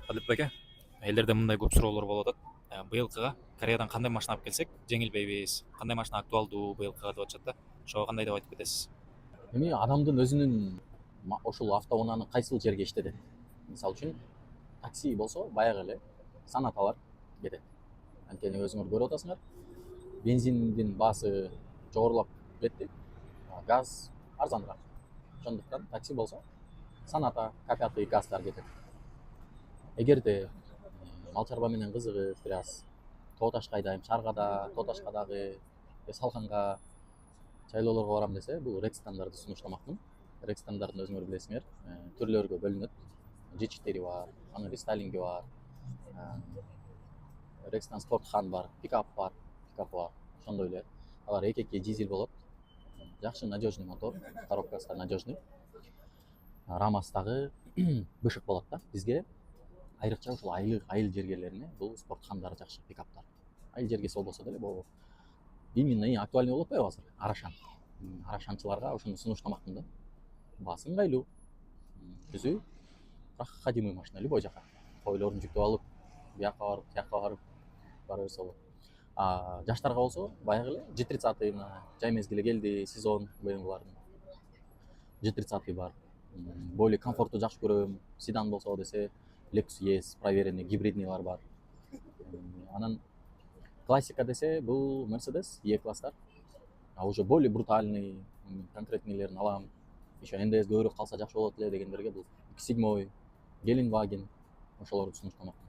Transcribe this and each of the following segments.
Адилбек аке, элдерде мындай көп суроолор болуп атат. Быйылкыга Кореядан кандай машина алып келсек жеңилбейбиз? Кандай машина актуалдуу быйылкыга деп атышат да. Ошого кандай деп айтып кетесиз? Эми адамдын өзүнүн ушул автоунааны кайсыл жерге иштетет. Мисалы үчүн такси болсо баягы эле санаталар кетет. Анткени өзүңөр көрүп атасыңар, бензиндин баасы жогорулап кетти, газ арзаныраак. Ошондуктан такси болсо саната, К5 газдар кетет. Эгерде мал чарба менен кызыгып бир аз тоо ташка айдайм, Шаргада, тоо ташкадагы Салканга шайлоолорго барам десе, бул рекстандарды сунуштамакмын. Рекстандардын өзүңөр билесиңер, түрлөргө бөлүнөт. G4 бар, анын рестайлинги бар. Рекстан Спортхан бар, пикап бар, ошондой эле. Алар эки дизель болот. Жакшы надежный мотор, коробкасы да надежный. Рамасы дагы бышык болот да. Бизге айрыкча ушул айыл жергелерине бул спортхандар жакшы, пикаптар. Айыл жергеси болбосо деле бул именно актуальный болуп атпайбы азыр? Арашанчыларга ушуну сунуштамакмын да. Баасы ыңгайлуу, өзү проходимый машина, любой жака. Койлорун жүктөп алып, бияка барып, тияка барып бара берсе болот. Жаштарга болсо баягы эле G30 мына жай мезгили келди, сезон BMW-лардын G30 бар. Более комфортту жакшы көрөм. Седан болсо десе Lexus ES проверенный гибридныйлар бар. Анан классика десе бул Mercedes E-класстар. Уже более брутальный, конкретныйлерин алам. Еще НДС көбүрөөк калса жакшы болот эле дегендерге бул X7, Геленваген ошолорду сунуштамакмын.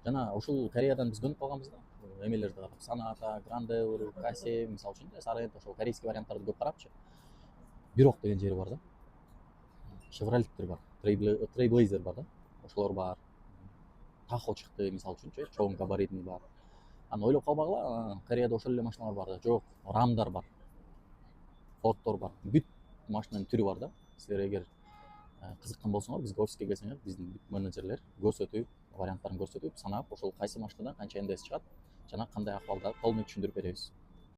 Жана ушул Кореядан биз көнүп калганбыз да. Эмелерди карап, Sonata, Grandeur, K7, мисалы үчүн Sorento ошол корейский варианттарды көп карапчы. Бирок деген жери бар да. Chevrolet'тер бар, Trailblazer бар да. Ошолор бар. Tahoe чыкты, мисалы үчүнчү, чоң габаритный бар. Аны ойлоп калбагыла, Кореяда ошол эле машиналар бар да. Жок, Рамдар бар. Fordтор бар. Бүт машинанын түрү бар да. Силер эгер кызыккан болсоңор, бизге офиске келсеңер, биздин менеджерлер көрсөтүп, варианттарын көрсөтүп, санап, ошол кайсы машинадан канча НДС чыгат жана кандай акыбалда толмой түшүндүрүп беребиз.